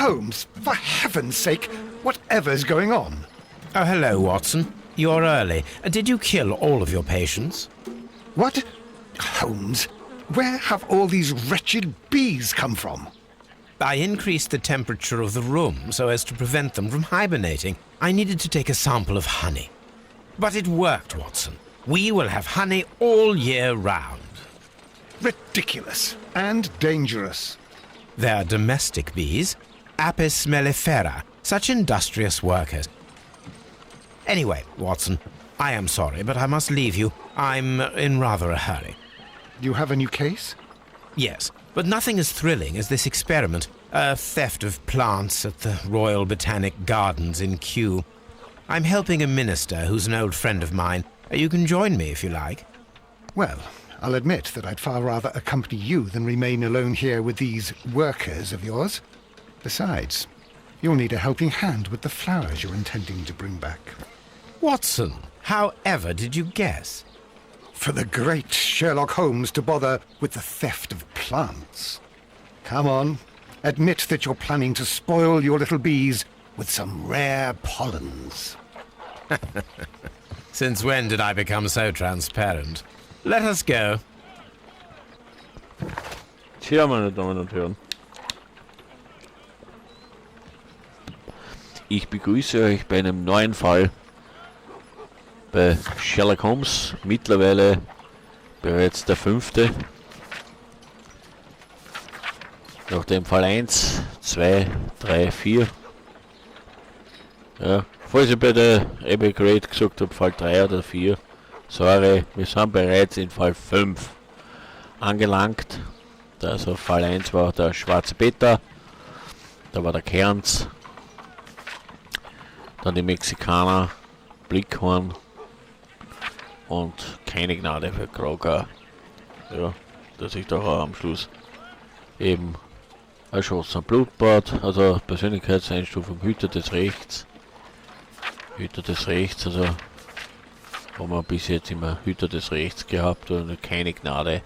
Holmes, for heaven's sake, whatever's going on? Oh, hello, Watson. You're early. Did you kill all of your patients? What? Holmes, where have all these wretched bees come from? I increased the temperature of the room so as to prevent them from hibernating. I needed to take a sample of honey. But it worked, Watson. We will have honey all year round. Ridiculous and dangerous. They're domestic bees, Apis mellifera, such industrious workers. Anyway, Watson, I am sorry, but I must leave you. I'm in rather a hurry. You have a new case? Yes, but nothing as thrilling as this experiment. A theft of plants at the Royal Botanic Gardens in Kew. I'm helping a minister who's an old friend of mine. You can join me if you like. Well, I'll admit that I'd far rather accompany you than remain alone here with these workers of yours. Besides, you'll need a helping hand with the flowers you're intending to bring back. Watson, how ever did you guess? For the great Sherlock Holmes to bother with the theft of plants. Come on, admit that you're planning to spoil your little bees with some rare pollens. Since when did I become so transparent? Let us go. Tja, meine Damen und Herren. Ich begrüße euch bei einem neuen Fall bei Sherlock Holmes. Mittlerweile bereits der 5. Nach dem Fall 1, 2, 3, 4. Ja, falls ich bei der Abbey Great gesagt habe, Fall 3 oder 4. Sorry, wir sind bereits in Fall 5 angelangt. Also Fall 1 war der schwarze Peter, da war der Kerns, dann die Mexikaner, Blickhorn und keine Gnade für Kroger. Ja, dass ich doch auch am Schluss eben erschossen. Blutbad, also Persönlichkeitseinstufung, Hüter des Rechts. Hüter des Rechts, also haben wir bis jetzt immer Hüter des Rechts gehabt und keine Gnade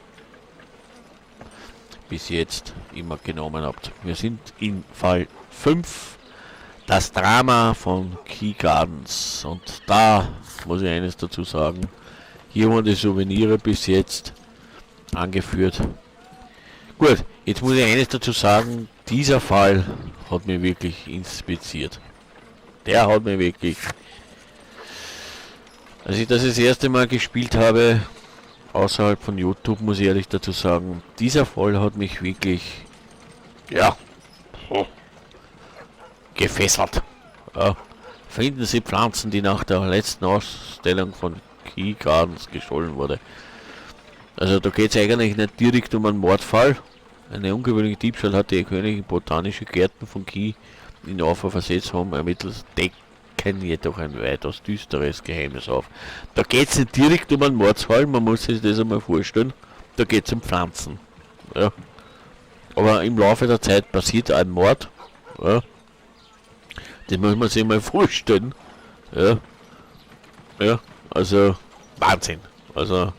bis jetzt immer genommen habt. Wir sind in Fall 5, das Drama von Kew Gardens, und da muss ich eines dazu sagen, hier wurden die Souvenire bis jetzt angeführt. Gut, jetzt muss ich eines dazu sagen, dieser Fall hat mich wirklich inspiziert. Der hat mich wirklich... Als ich das erste Mal gespielt habe, außerhalb von YouTube, muss ich ehrlich dazu sagen, dieser Fall hat mich wirklich, ja, gefesselt. Ja. Finden Sie Pflanzen, die nach der letzten Ausstellung von Kew Gardens gestohlen wurde. Also da geht es eigentlich nicht direkt um einen Mordfall. Eine ungewöhnliche Diebstahl hat die königlichen botanischen Gärten von Kew in Aufruhr versetzt, haben ermittelt, jedoch ein weitaus düsteres Geheimnis auf. Da geht es nicht direkt um einen Mordsfall, man muss sich das einmal vorstellen. Da geht es um Pflanzen. Ja. Aber im Laufe der Zeit passiert ein Mord. Ja. Das muss man sich mal vorstellen. Ja. Ja, also Wahnsinn. Also.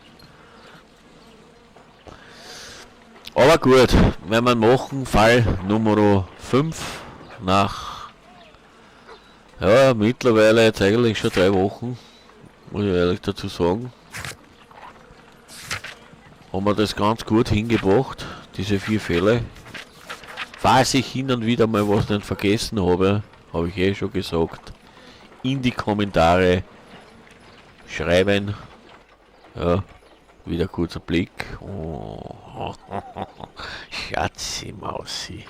Aber gut, wenn wir machen, Fall Nummer 5 nach. Ja, mittlerweile jetzt eigentlich schon 3 Wochen, muss ich ehrlich dazu sagen, haben wir das ganz gut hingebracht, diese 4 Fälle. Falls ich hin und wieder mal was nicht vergessen habe, habe ich eh schon gesagt, in die Kommentare schreiben. Ja, wieder kurzer Blick. Oh, Schatzi Mausi.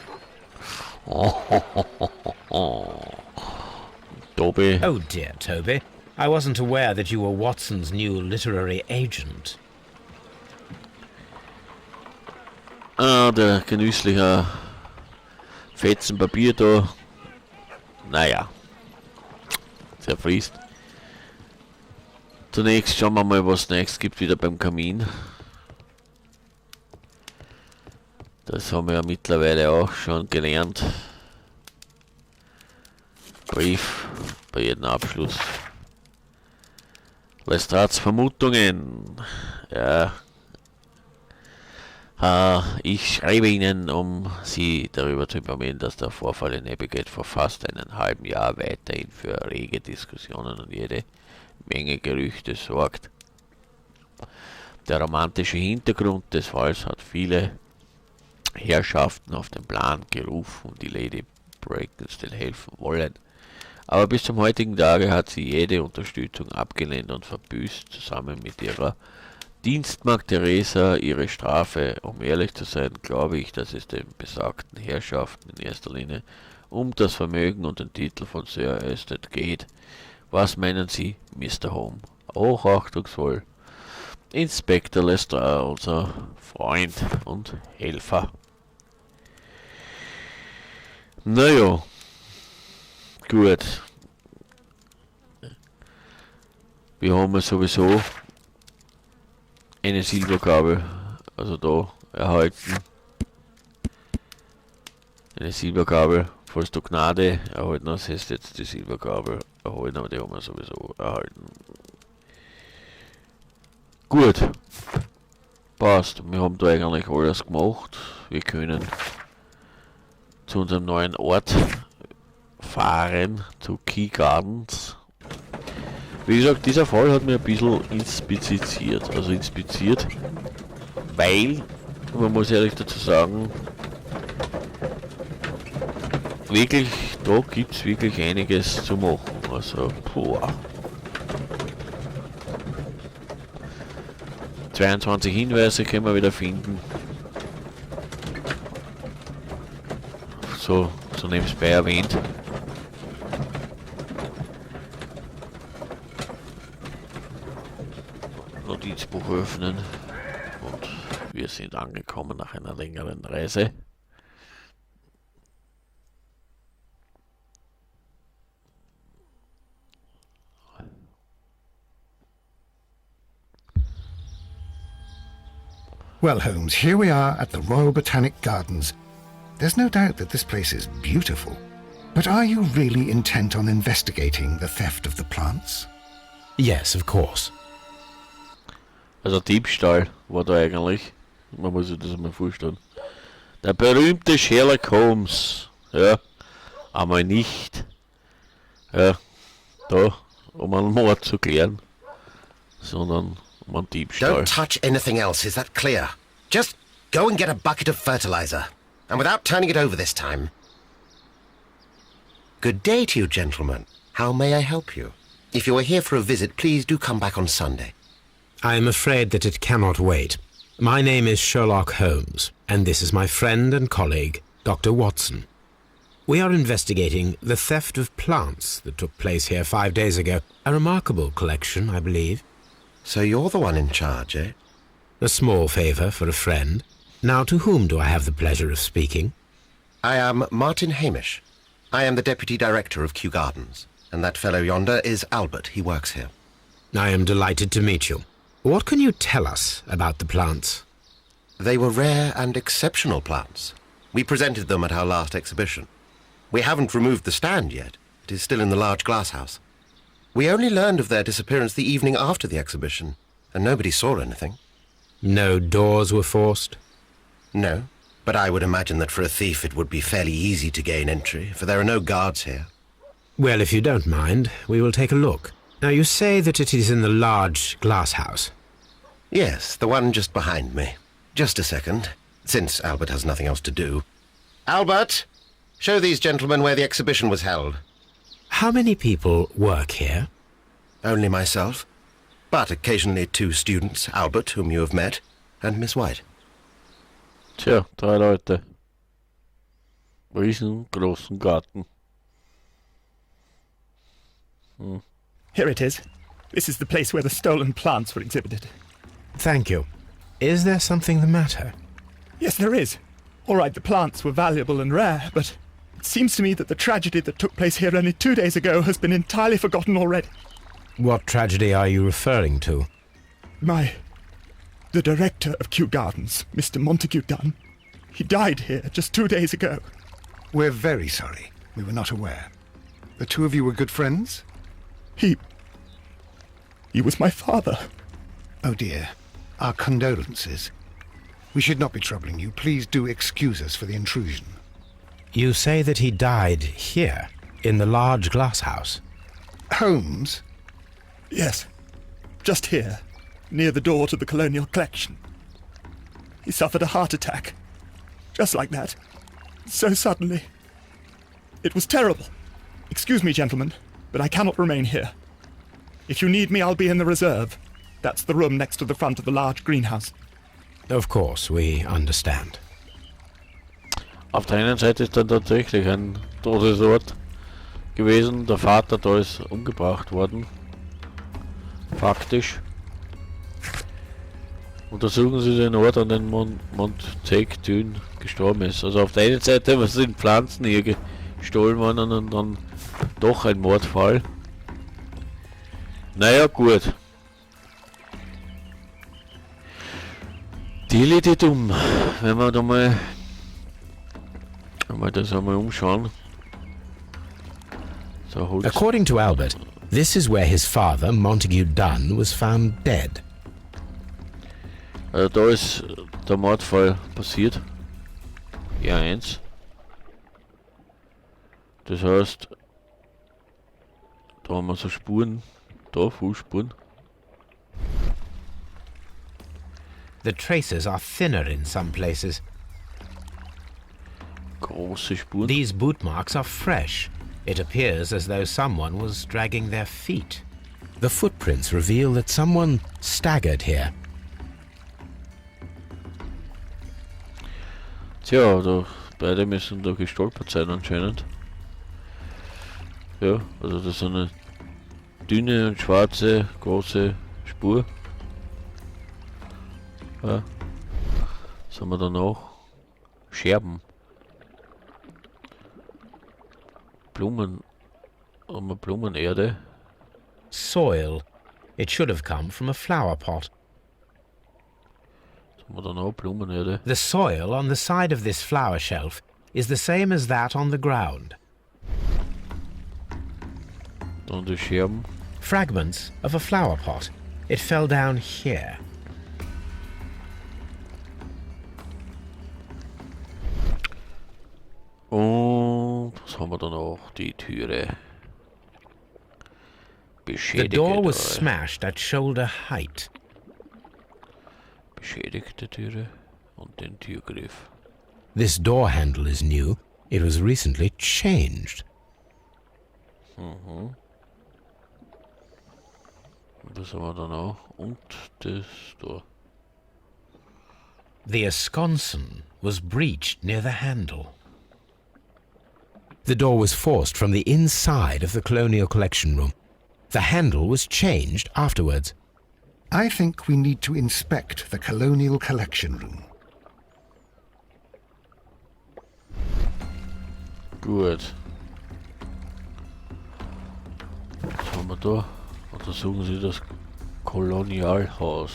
Toby. Oh dear, Toby. I wasn't aware that you were Watson's new literary agent. Ah, der genüssliche Fetzen Papier da. Naja. Zerfließt. Zunächst schauen wir mal, was nächstes gibt wieder beim Kamin. Das haben wir ja mittlerweile auch schon gelernt. Brief bei jedem Abschluss. Lestrats Vermutungen. Ja. Ich schreibe Ihnen, um Sie darüber zu informieren, dass der Vorfall in Abbeygate vor fast einem halben Jahr weiterhin für rege Diskussionen und jede Menge Gerüchte sorgt. Der romantische Hintergrund des Falls hat viele Herrschaften auf den Plan gerufen, die Lady Brackenstall helfen wollen. Aber bis zum heutigen Tage hat sie jede Unterstützung abgelehnt und verbüßt, zusammen mit ihrer Dienstmagd Theresa ihre Strafe. Um ehrlich zu sein, glaube ich, dass es den besagten Herrschaften in erster Linie um das Vermögen und den Titel von Sir Estet geht. Was meinen Sie, Mr. Holmes? Hochachtungsvoll. Inspektor Lestrade, unser Freund und Helfer. Naja, gut. Wir haben ja sowieso eine Silbergabel, also da erhalten. Eine Silbergabel, falls du Gnade erhalten hast, hast jetzt die Silbergabel erhalten, aber die haben wir sowieso erhalten. Gut, passt, wir haben da eigentlich alles gemacht. Wir können zu unserem neuen Ort fahren, zu Kew Gardens. Wie gesagt, dieser Fall hat mir ein bisschen inspiziert, weil, man muss ehrlich dazu sagen, wirklich, da gibt es wirklich einiges zu machen, also, 22 Hinweise können wir wieder finden. So nebenbei erwähnt. Notizbuch öffnen und wir sind angekommen nach einer längeren Reise. Well, Holmes, here we are at the Royal Botanic Gardens. There's no doubt that this place is beautiful. But are you really intent on investigating the theft of the plants? Yes, of course. Also Diebstahl war da eigentlich, man muss sich das mal vorstellen. Der berühmte Sherlock Holmes, ja, einmal nicht, ja, da, um einen Mord zu klären, sondern um einen Diebstahl. Don't touch anything else, is that clear? Just go and get a bucket of fertilizer, and without turning it over this time. Good day to you, gentlemen. How may I help you? If you are here for a visit, please do come back on Sunday. I am afraid that it cannot wait. My name is Sherlock Holmes, and this is my friend and colleague, Dr. Watson. We are investigating the theft of plants that took place here 5 days ago. A remarkable collection, I believe. So you're the one in charge, eh? A small favour for a friend. Now, to whom do I have the pleasure of speaking? I am Martin Hamish. I am the Deputy Director of Kew Gardens, and that fellow yonder is Albert. He works here. I am delighted to meet you. What can you tell us about the plants? They were rare and exceptional plants. We presented them at our last exhibition. We haven't removed the stand yet. It is still in the large glass house. We only learned of their disappearance the evening after the exhibition, and nobody saw anything. No doors were forced? No, but I would imagine that for a thief it would be fairly easy to gain entry, for there are no guards here. Well, if you don't mind, we will take a look. Now, you say that it is in the large glass house. Yes, the one just behind me. Just a second, since Albert has nothing else to do. Albert, show these gentlemen where the exhibition was held. How many people work here? Only myself, but occasionally 2 students, Albert, whom you have met, and Miss White. Tja, 3 Leute. Riesengroßen Garten. Here it is. This is the place where the stolen plants were exhibited. Thank you. Is there something the matter? Yes, there is. All right, the plants were valuable and rare, but it seems to me that the tragedy that took place here only 2 days ago has been entirely forgotten already. What tragedy are you referring to? The director of Kew Gardens, Mr. Montague Dunn, he died here just 2 days ago. We're very sorry. We were not aware. The two of you were good friends? He was my father. Oh dear. Our condolences. We should not be troubling you. Please do excuse us for the intrusion. You say that he died here, in the large glass house? Holmes? Yes, just here, near the door to the Colonial Collection. He suffered a heart attack. Just like that. So suddenly. It was terrible. Excuse me, gentlemen, but I cannot remain here. If you need me, I'll be in the reserve. That's the room next to the front of the large greenhouse. Of course, we understand. Auf der einen Seite ist dann tatsächlich ein Todesort gewesen. Der Vater da ist umgebracht worden. Faktisch. Untersuchen Sie den Ort, an den Montaigne gestorben ist. Also auf der einen Seite was sind Pflanzen hier gestohlen worden und dann doch ein Mordfall. Naja, gut. Die dumm. Wenn wir da mal das einmal umschauen. So, Holz. According to Albert, this is where his father, Montague Dunn, was found dead. Also da ist der Mordfall passiert. Ja, 1. Das heißt, da haben wir so Spuren, da Fußspuren. The traces are thinner in some places. Große Spuren. These boot marks are fresh. It appears as though someone was dragging their feet. The footprints reveal that someone staggered here. Tja, da, beide müssen da gestolpert sein anscheinend. Ja, also das ist eine dünne und schwarze, große Spur. Ja. Was haben wir da noch? Scherben. Blumen. Haben wir Blumenerde? Soil. It should have come from a flower pot. Was haben wir da noch? Blumenerde. The soil on the side of this flower shelf is the same as that on the ground. Dann die Scherben. Fragments of a flower pot. It fell down here. Und was haben wir da noch? Die Türe. The Beschädigte door was Türe. smashed at shoulder height. Beschädigte Türe und den Türgriff. This door handle is new. It was recently changed. Mhm. Was haben wir da noch? Und das da. The esconson was breached near the handle. The door was forced from the inside of the Colonial Collection room. The handle was changed afterwards. I think we need to inspect the Colonial Collection room. Gut. Was haben wir da? Untersuchen Sie das Kolonialhaus.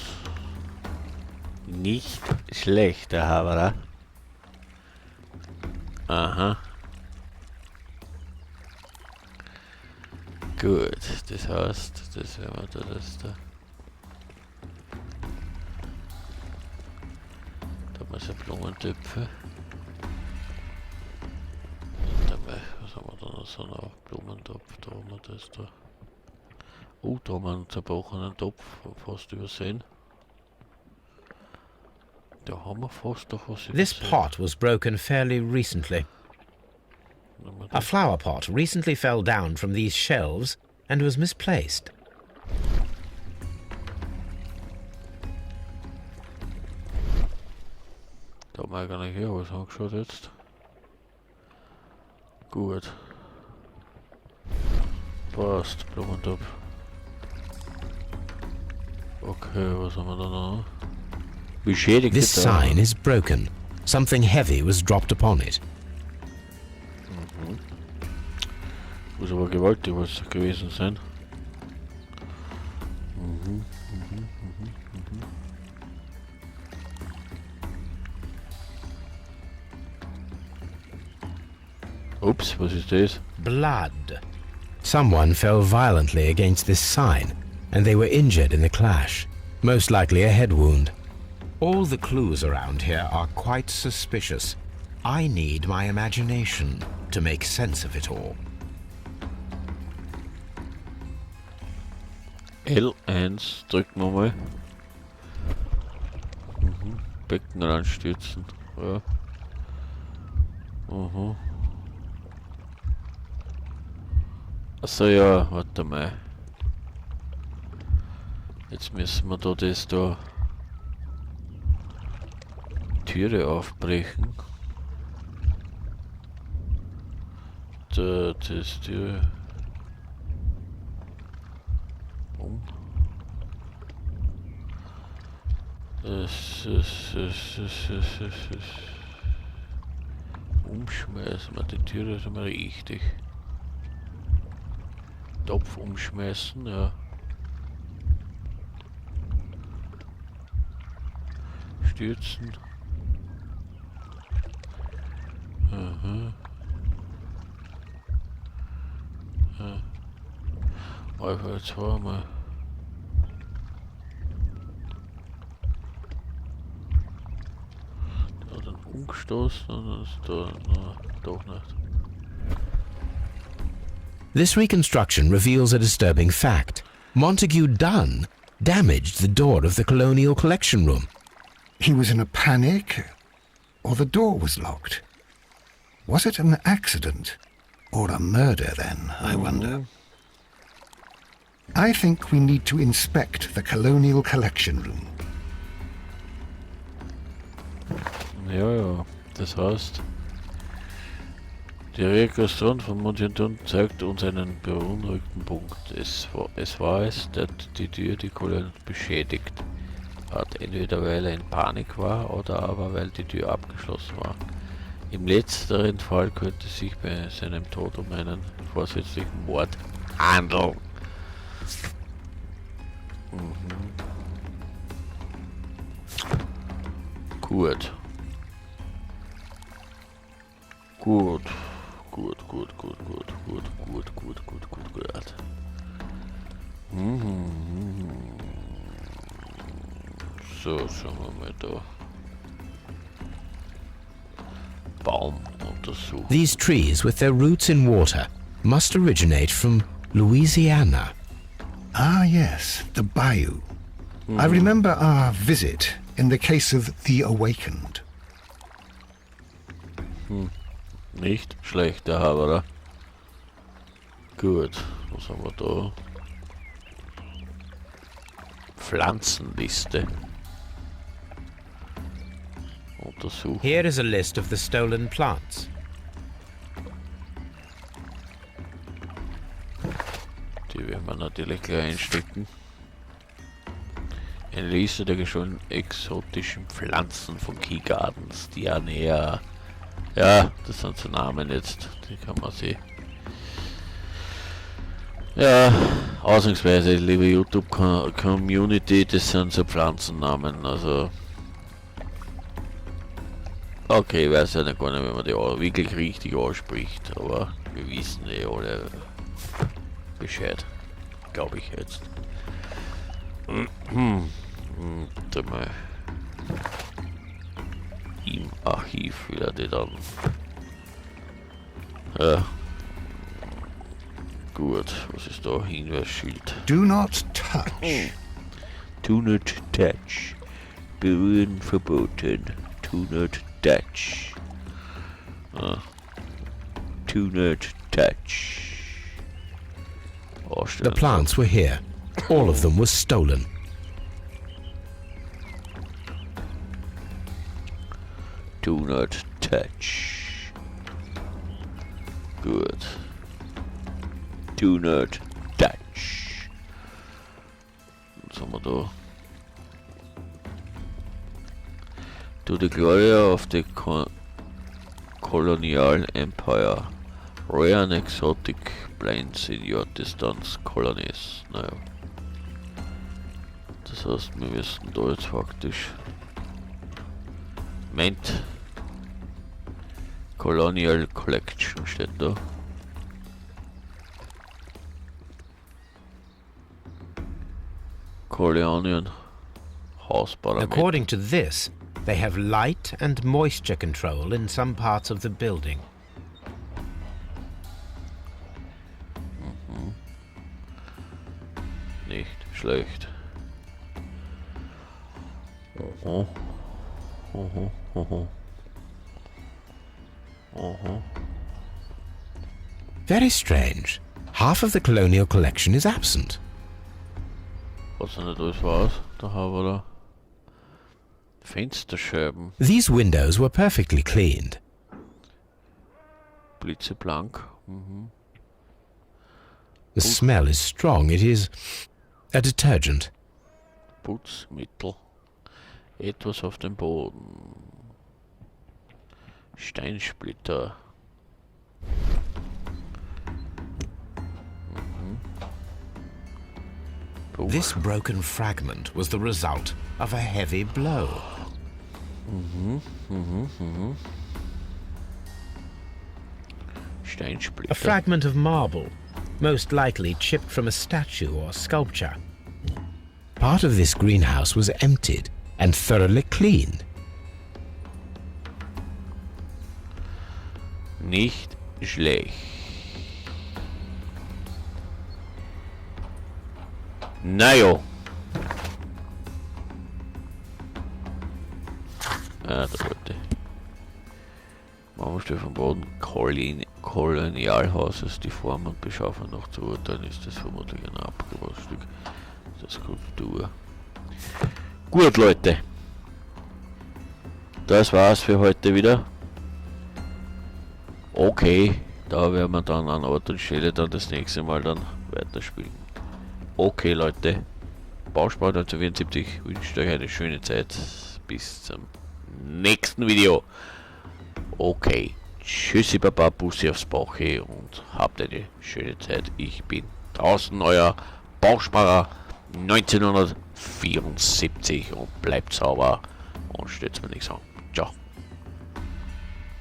Nicht schlecht, Herr Haberer. Aha. Gut, das heißt, das wäre mal das da. Da haben wir so Blumentöpfe. Dabei, was haben wir da noch so noch? Blumentopf, da haben wir das da. Oh, da haben wir einen zerbrochenen Topf, fast übersehen. Da haben wir fast doch was This übersehen. pot was broken fairly recently. A flower pot recently fell down from these shelves and was misplaced. Da haben wir gar nicht hier was angeschaut jetzt. Gut. Passt, Blumentopf. Okay, was haben wir da noch? Beschädigte This sign is broken. Something heavy was dropped upon it. Muss aber gewaltig was gewesen sein. Ups, was ist das? Blood. Someone fell violently against this sign, and they were injured in the clash. Most likely a head wound. All the clues around here are quite suspicious. I need my imagination to make sense of it all. L1 drücken wir mal. Becken ranstürzen. Ja. Achso, ja, warte mal. Jetzt müssen wir da das da Türe aufbrechen. Das Tür. Umschmeißen wir die Tür, das ist mal richtig. Topf umschmeißen, ja. Stürzen. Einfach jetzt mal. Da dann umgestoßen und dann ist da doch nicht. This reconstruction reveals a disturbing fact. Montague Dunn damaged the door of the Colonial Collection Room. He was in a panic, or the door was locked. Was it an accident, or a murder then, I wonder? I think we need to inspect the Colonial Collection Room. Ja, das heißt, die Rekonstruktion von Montague zeigt uns einen beunruhigenden Punkt. Es war es, der die Tür die Kolonien beschädigt hat, entweder weil er in Panik war oder aber weil die Tür abgeschlossen war. Im letzteren Fall könnte es sich bei seinem Tod um einen vorsätzlichen Mord handeln. Gut. So, schauen wir mal da. Baum untersuchen. These trees, with their roots in water, must originate from Louisiana. Ah, yes, the bayou. I remember our visit in the case of The Awakened. Nicht schlecht, der Haberer. Gut, was haben wir da? Pflanzenliste. Untersuchen. Here is a list of the stolen plants. Die werden wir natürlich gleich einstecken. Eine Liste der gestohlenen exotischen Pflanzen von Kew Gardens, die ja näher. Ja, das sind so Namen jetzt, die kann man sehen. Ja, ausnahmsweise, liebe YouTube-Community, das sind so Pflanzennamen, also. Okay, ich weiß ja nicht gar nicht, wenn man die wirklich richtig ausspricht, aber wir wissen eh alle Bescheid, glaube ich jetzt. Mal im Archiv wieder die dann. Ja. Gut, was ist da? Hinweisschild. Do not touch. Do not touch. Berühren verboten. Do not touch. Do not touch. The plants were here. All of them was stolen. Do not touch. Good. Do not touch. Was haben wir da? To the glory of the colonial empire. Rare and exotic plants in your distance colonies. Naja. Das heißt, wir müssen da jetzt faktisch Moment. Colonial Collection steht da. Colonial Hausparameter. According to this, they have light and moisture control in some parts of the building. Nicht schlecht. Oho. Oho. Oho. Oho. Very strange. Half of the colonial collection is absent. Was nicht alles war's? Da haben wir da Fensterscheiben. These windows were perfectly cleaned. Blitzeblank. Mhm. The smell is strong. It is a detergent. Putzmittel. Etwas auf dem Boden. Steinsplitter. Buch. This broken fragment was the result of a heavy blow. Steinsplitter. A fragment of marble, most likely chipped from a statue or sculpture. Part of this greenhouse was emptied and thoroughly cleaned. Nicht schlecht. Naja. Ah, da wollte. Mauerstelle vom Boden Kolonialhauses, die Form und Beschaffung noch zu urteilen, ist das vermutlich ein abgebautes Stück der Skulptur. Gut, Leute. Das war's für heute wieder. Okay, da werden wir dann an Ort und Stelle dann das nächste Mal dann weiterspielen. Okay, Leute. Bauspar 1974 wünscht euch eine schöne Zeit. Bis zum nächsten Video. Okay. Tschüssi, Baba, Bussi aufs Bauche und habt eine schöne Zeit. Ich bin draußen, euer Bausparer 1974 und bleibt sauber und stellt mir nichts an.